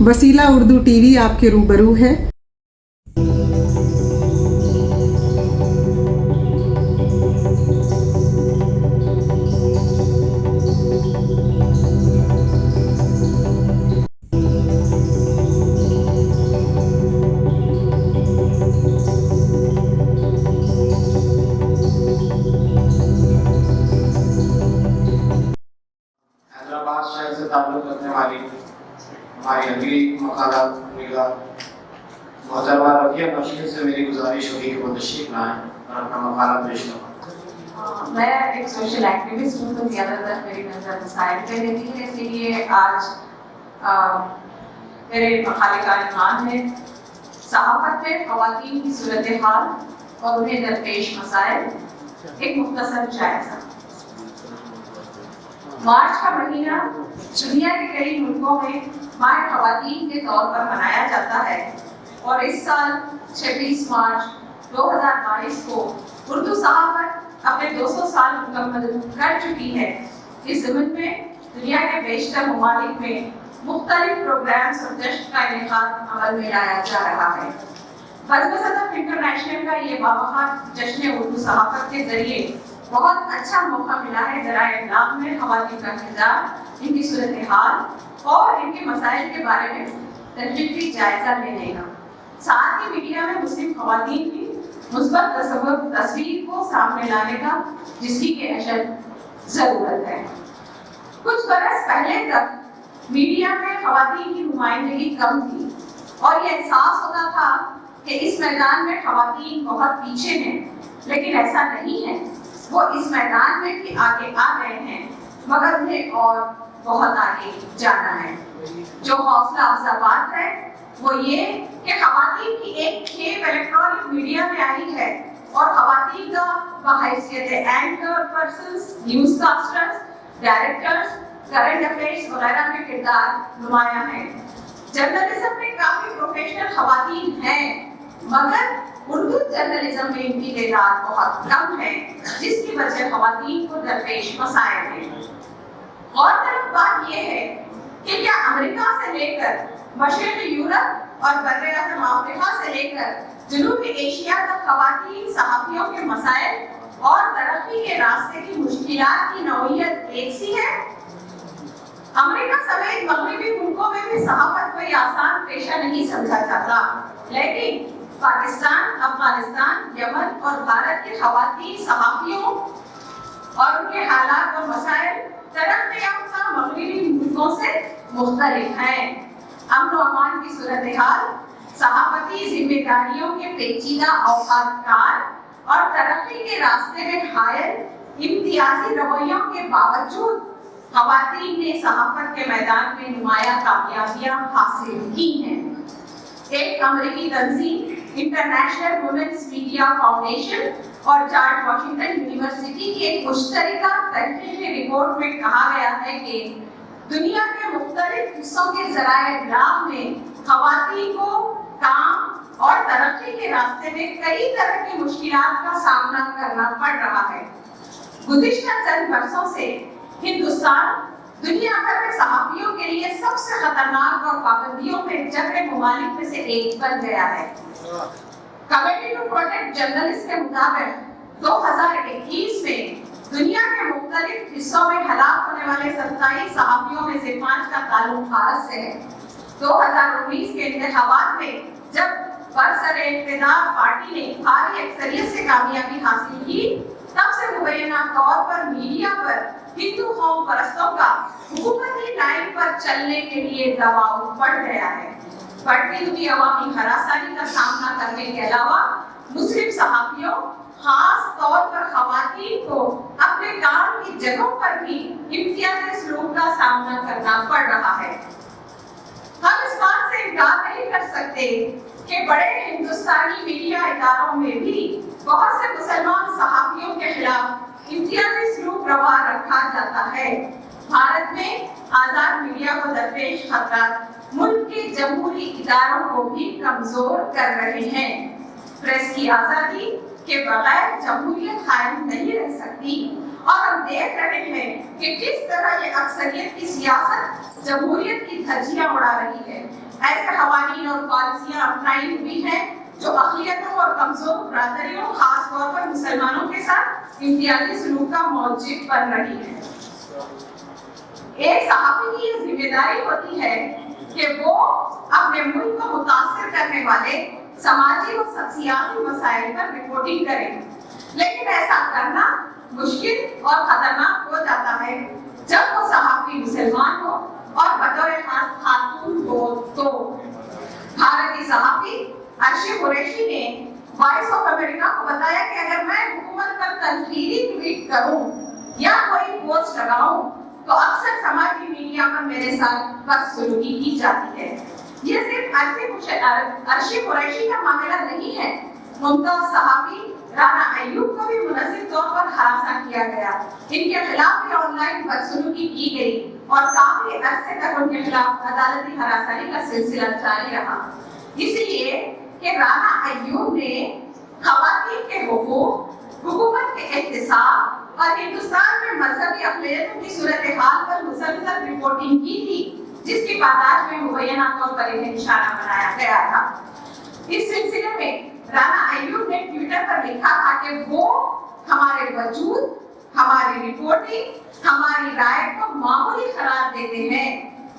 वसीला उर्दू टीवी आपके रूबरू है। हैदराबाद शहर से ताल्लुक़ रखने वाली हमारी अगली मकालात निगाह मोहतरमा रफ़िया मशीद से मेरी गुजारिश होगी कि वो तशरीफ़ लाएं और अपना मकाला पेश करें। मैं एक सोशल एक्टिविस्ट हूँ, तो ज़्यादातर मेरी नज़र मसाइल पे रहती है, इसीलिए आज मेरे मकाले का इन्वान है सहाफ़त में ख़वातीन की सूरत हाल और उन्हें दरपेश मसाइल, एक मुख्तसर जायज़ा। मार्च का महीना दुनिया के कई मुल्कों में माह ख़वातीन के तौर पर मनाया जाता है और इस साल 26 मार्च 2022 को उर्दू सहाफ़त अपने 200 साल मुकम्मल कर चुकी है। इस ज़मीन में दुनिया के बेशतर ममालिक में मुख्तलिफ प्रोग्राम्स और जश्न का इनेकाद अमल में लाया जा रहा है। बज़म इंटरनेशनल का ये बावक़ार जश्न उर्दू सहाफ़त के ज़रिए बहुत अच्छा मौका मिला है ज़राए इब्लाग़ में ख़वातीन का किरदार, इनकी सूरत हाल और इनके मसाइल के बारे में तहक़ीक़ी जायज़ा लेने का, साथ ही मीडिया में मुस्लिम ख़वातीन की मुस्बत तस्वीर को सामने लाने का, जिसकी के अशद ज़रूरत है। कुछ बरस पहले तक मीडिया में ख़वातीन की नुमाइंदगी कम थी और ये एहसास होता था कि इस मैदान में ख़वातीन बहुत पीछे हैं, लेकिन ऐसा नहीं है। वो इस मैदान में भी आगे आ गए हैं, मगर उन्हें और बहुत आगे जाना है। जो हौसला अफजा बात है वो ये कि ख़वातीन की एक खेप इलेक्ट्रॉनिक मीडिया में आई है और ख़वातीन का बहैसियत anchor persons, newscasters, directors, current affairs वगैरह के किरदार नुमाया है। जर्नलिज्म में काफ़ी प्रोफेशनल ख़वातीन हैं, मगर उर्दू जर्नलिज्म में इनकी तादाद बहुत कम है, जिसकी वजह ख़वातीन को दरपेश मसाइल हैं। और तरफ बात यह है कि क्या अमेरिका से लेकर मशरिक़ी यूरोप और बर्रे-ए-आज़म अफ्रीका से लेकर जनूबी एशिया तक ख़वातीन सहाफ़ियों के मसाइल और तरक्की के रास्ते की मुश्किलात की नौइयत एक सी है। अमेरिका समेत मगरबी मुल्कों में भी सहाफ़त कोई आसान पेशा नहीं समझा जाता, लेकिन पाकिस्तान, अफगानिस्तान, यमन और भारत के ख़वातीन सहाफ़ियों और उनके हालात और मसाइल तरक्की याफ्ता मगरबी मुल्कों से मुख्तलिफ हैं। अमन और अमान की सूरत हाल, सहाफ़ती जिम्मेदारियों के पेचीदा औकात और तरक्की के रास्ते में हायल इम्तियाजी रवैयों के बावजूद ख़वातीन ने सहाफ़त के मैदान में नुमाया कामयाबियां हासिल की हैं। एक अमेरिकी तंजीम इंटरनेशनल वुमेन्स मीडिया फाउंडेशन और जॉर्ज वाशिंगटन यूनिवर्सिटी की एक मुश्तरका तहक़ीक़ी रिपोर्ट में कहा गया है कि दुनिया के मुख्तलिफ हिस्सों के ज़राए इब्लाग़ में ख़वातीन को काम और तरक्की के रास्ते में कई तरह की मुश्किलात का सामना करना पड़ रहा है। गुज़िश्ता चंद बरसों से हिंदुस्तान दुनिया भर में सहाफ़ियों के लिए सबसे खतरनाक और पाबंदियों में जकड़े ममालिक में से एक बन गया है। कमेटी टू प्रोटेक्ट जर्नलिस्ट के मुताबिक 2021 में दुनिया के मुख्तलिफ हिस्सों में हलाक होने वाले 27 सहाफ़ियों में से 5 का ताल्लुक भारत से है। 2019 के इंतखाबात में जब बरसरे इक़्तिदार पार्टी ने भारी अक्सरियत से कामयाबी हासिल की, तब से मुबैना तौर पर मीडिया पर हिंदू कौम परस्तों का हुकूमती लाइन पर चलने के लिए दबाव बढ़ गया है। बढ़ती हुई अवामी हरासानी का सामना करने के अलावा मुस्लिम सहाफ़ियों, खास तौर पर ख़वातीन को अपने काम की जगहों पर भी इम्तियाज़ी सलूक का सामना करना पड़ रहा है। हम इस बात से इनकार नहीं कर सकते कि बड़े हिंदुस्तानी मीडिया इदारों में भी बहुत से मुसलमान सहाफ़ियों के खिलाफ इम्तियाज़ी सलूक रवा रखा जाता है। भारत में आज़ाद मीडिया को दरपेश खतरात मुल्क के जमहूरी इदारों को भी कमजोर कर रहे हैं। प्रेस की आज़ादी के बगैर जमहूरियत कायम नहीं रह सकती और हम देख रहे हैं कि किस तरह ये अक्सरियत की सियासत जमहूरियत की धज्जियां उड़ा रही है। ایسے قوانین اور پالیسیاں اپنائی ہوئی ہیں جو اقلیتوں اور کمزور برادریوں خاص طور پر مسلمانوں کے ساتھ امتیازی سلوک کا موجب بن رہی ہے۔ ایک صحافی کی یہ ذمہ داری ہوتی ہے کہ وہ اپنے ملک کو متاثر کرنے والے سماجی و سیاسی مسائل پر رپورٹنگ کرے، لیکن ایسا کرنا مشکل اور خطرناک ہو جاتا ہے جب وہ صحافی مسلمان ہو اور بطور خاص خاتون ہو تو۔ بھارتی صحافی عرشی قریشی نے وائس آف امریکہ کو بتایا کہ اگر میں حکومت پر تنقیدی ٹویٹ کروں یا کوئی پوسٹ لگاؤں تو اکثر سماجی میڈیا پر میرے ساتھ بدسلوکی کی جاتی ہے۔ یہ صرف عرشی قریشی کا معاملہ نہیں ہے، ممتاز صحافی رانا ایوب کو بھی منظم طور پر ہراساں کیا گیا، ان کے خلاف بھی آن لائن بدسلوکی کی گئی اور کافی عرصے تک ان کے خلاف عدالتی ہراسانی کا سلسلہ جاری رہا، اس لیے کہ رانا ایوب نے خواتین کے حقوق، حکومت کے احتساب اور ہندوستان میں مذہبی اقلیتوں کی صورتحال پر مسلسل رپورٹنگ کی تھی، جس کی پاداش میں مبینہ طور پر انہیں نشانہ بنایا گیا تھا۔ اس سلسلے میں رانا ایوب نے ٹویٹر پر لکھا تھا کہ وہ ہمارے وجود، ہماری رپورٹنگ، ہماری رائے کو معمولی قرار دیتے ہیں،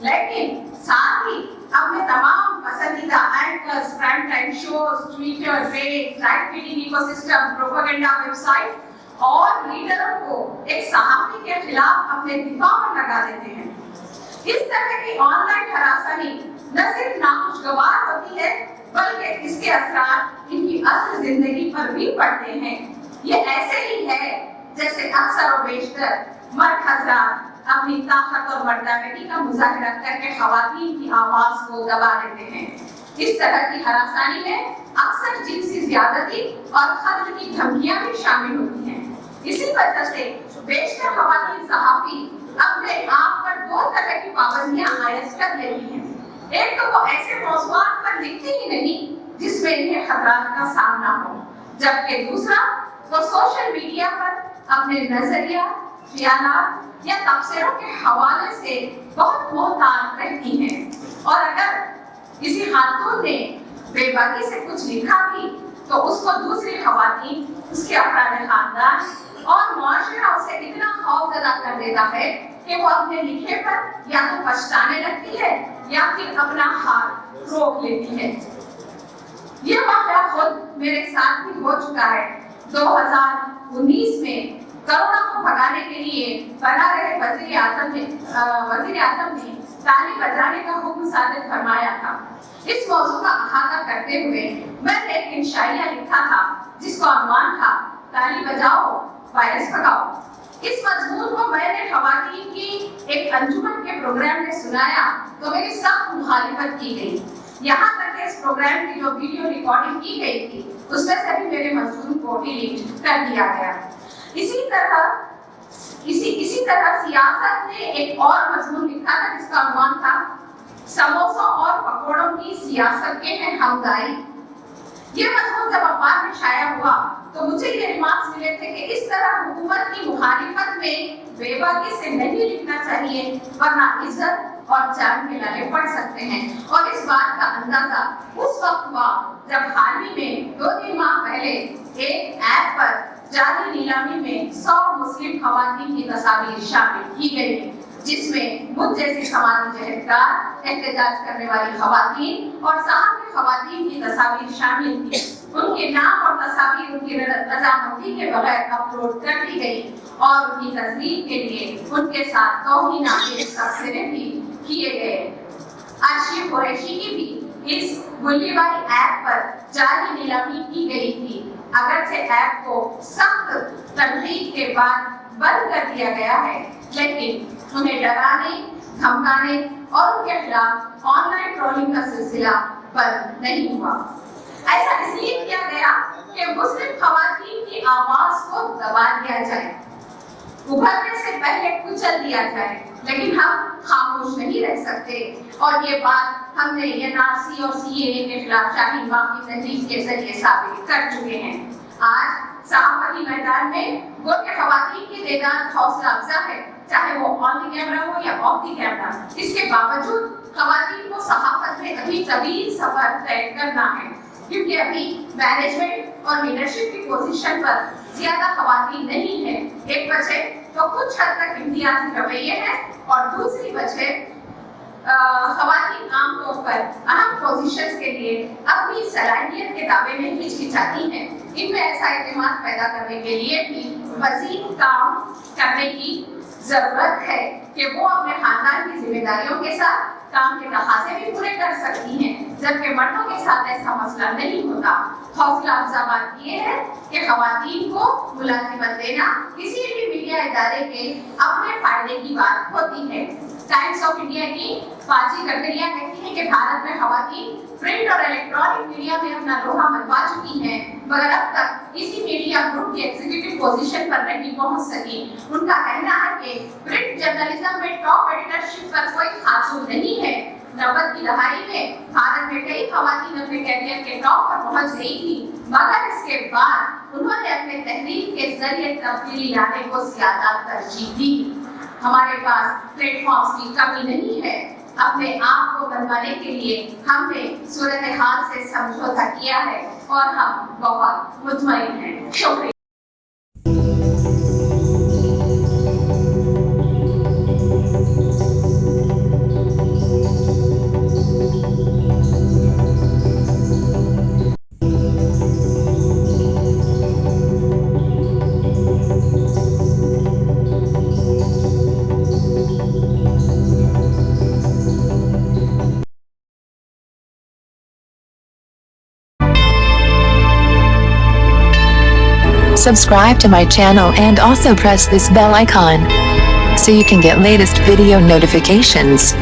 لیکن ساتھ ہی اپنے تمام پسندیدہ anchors, prime time shows, Twitter page, right feeding echo system, propaganda website اور لیڈروں کو ایک صحافی کے خلاف اپنے دفاع میں لگا دیتے ہیں۔ اس طرح کی آن لائن ہراسانی نہ صرف ناخوشگوار ہوتی ہے بلکہ اس کے اثرات ان کی اصل زندگی پر بھی پڑتے ہیں۔ یہ ایسے ہی ہے جیسے اکثر و بیشتر مرد حضرات اپنی طاقت اور مردانگی کا مظاہرہ کر کے خواتین کی آواز کو دبا دیتے ہیں۔ اس طرح کی ہراسانی میں اکثر جنسی زیادتی اور قتل کی دھمکیاں بھی شامل ہوتی ہیں۔ اسی وجہ سے بیشتر خواتین صحافی اپنے آپ پر دو طرح کی پابندیاں عائد کر لیتی ہیں۔ ایک تو وہ ایسے موضوعات پر لکھتی ہی نہیں جس میں انہیں خطرات کا سامنا ہو، جبکہ دوسرا وہ سوشل میڈیا پر اپنے نظریہ، خیالات یا تبصروں کے حوالے سے بہت محتاط رہتی ہیں، اور اگر کسی خاتون نے بے باکی سے کچھ لکھا بھی تو اس کو دوسری خواتین، اس کے افراد خاندان اور معاشرہ اسے اتنا خوف زدہ کر دیتا ہے کہ وہ اپنے لکھے پر یا تو پچھتانے لگتی ہے یا پھر اپنا ہاتھ روک لیتی ہے۔ یہ واقعہ خود میرے ساتھ بھی ہو چکا ہے۔ 2019 میں کرونا کو بھگانے کے لیے بنا رہے وزیر اعظم نے تالی بجانے کا حکم صادر فرمایا تھا۔ اس موضوع کا احاطہ کرتے ہوئے میں نے ایک انشائیہ لکھا تھا جس کا عنوان تھا تالی بجاؤ وائرس بھگاؤ۔ اس مضمون کو میں نے خواتین کی ایک انجمن کے پروگرام میں سنایا تو میری سخت مخالفت کی گئی، یہاں تک کہ اس پروگرام کی جو ویڈیو ریکارڈنگ کی گئی تھی اس میں سے بھی میرے مضمون کو ڈیلیٹ کر دیا گیا۔ اسی طرح سیاست نے ایک اور مضمون لکھا تھا جس کا عنوان تھا سموسوں اور پکوڑوں کی سیاست کے ہیں ہمدائی۔ یہ مضمون جب اخبار میں شائع ہوا تو مجھے یہ ریمارکس ملے تھے کہ اس طرح حکومت کی مخالفت میں بے باکی سے نہیں لکھنا چاہیے ورنہ عزت اور جان کے لالے پڑ سکتے ہیں، اور اس بات کا اندازہ اس وقت ہوا جب حال ہی میں 2-3 ماہ پہلے ایک ایپ پر جعلی نیلامی میں 100 مسلم خواتین کی تصاویر شامل کی گئی، جس میں مجھ جیسی سماجی جہدکار، احتجاج کرنے والی خواتین اور صحافی خواتین کی تصاویر شامل تھی۔ ان کے نام اور تصاویر ان کی رضامندی کے بغیر اپلوڈ کر دی گئی اور ان کی تصدیق کے لیے ان کے ساتھ توہینآمیز تبصرے بھی کیے گئے۔ عرشی قریشی کی بھی اس گلی والی ایپ پر جعلی نیلامی کی گئی تھی، اگرچہ ایپ کو سخت تنقید کے بعد بند کر دیا گیا ہے، لیکن انہیں ڈرانے، دھمکانے اور ان کے خلاف آن لائن ٹرولنگ کا سلسلہ بند نہیں ہوا۔ ایسا اس لیے کیا گیا کہ مسلم خواتین کی آواز کو دبا دیا جائے، ابھرنے سے پہلے کچل دیا جائے، لیکن ہم خاموش نہیں رہ سکتے، اور یہ بات ہم نے NRC اور CAA کے خلاف شاہین باغ کی تحریک کے ذریعے ثابت کر چکے ہیں۔ آج صحافتی میدان میں گو کہ خواتین کی تعداد حوصلہ افزا ہے، चाहे वो ऑन द कैमरा हो या ऑफ द कैमरा। इसके बावजूद खवातीन को सहाफत में अभी तवील सफर तय करना है, क्योंकि अभी मैनेजमेंट और लीडरशिप की पोजीशन पर ज्यादा खवातीन नहीं है। एक वजह तो कुछ हद तक इम्तियाजी रवैये हैं और दूसरी वजह खवातीन आमतौर पर अहम पोजीशंस के लिए अपनी सलाहियत के दावे में हिचकिचाती हैं। इनमें ऐसा एतमाद पैदा करने के लिए भी मजीद काम करने की जरूरत है कि वो अपने खानदान की जिम्मेदारियों के साथ काम के तकाज़े भी पूरे कर सकती हैं, जबकि मर्दों के साथ ऐसा मसला नहीं होता। हौसला अफजा बात यह है कि खवातीन को मुलाजिमत देना किसी भी मीडिया इदारे के अपने फायदे की बात होती है। टाइम्स ऑफ इंडिया की फाजी ककरिया कहती है कि भारत में खवातीन प्रिंट और इलेक्ट्रॉनिक मीडिया में अपना लोहा मनवा चुकी हैं, मगर अब तक किसी मीडिया ग्रुप की एग्जीक्यूटिव पोजीशन पर नहीं पहुंच सकी। उनका कहना है कि प्रिंट जर्नलिज्म में टॉप एडिटरशिप पर कोई खातून नहीं है। 90 की दहाई में भारत में कई खवातीन अपने कैरियर के टॉप पर पहुंच गई थी, मगर इसके बाद उन्होंने अपने तहरीर के जरिए तब्दीली लाने को ज्यादा तरजीह दी। हमारे पास प्लेटफॉर्म्स की कमी नहीं है। अपने आप को बनवाने के लिए हमने सूरत हाल से समझौता किया है और हम बहुत मुतमईन हैं। शुक्रिया। Subscribe to my channel and also press this bell icon so you can get latest video notifications.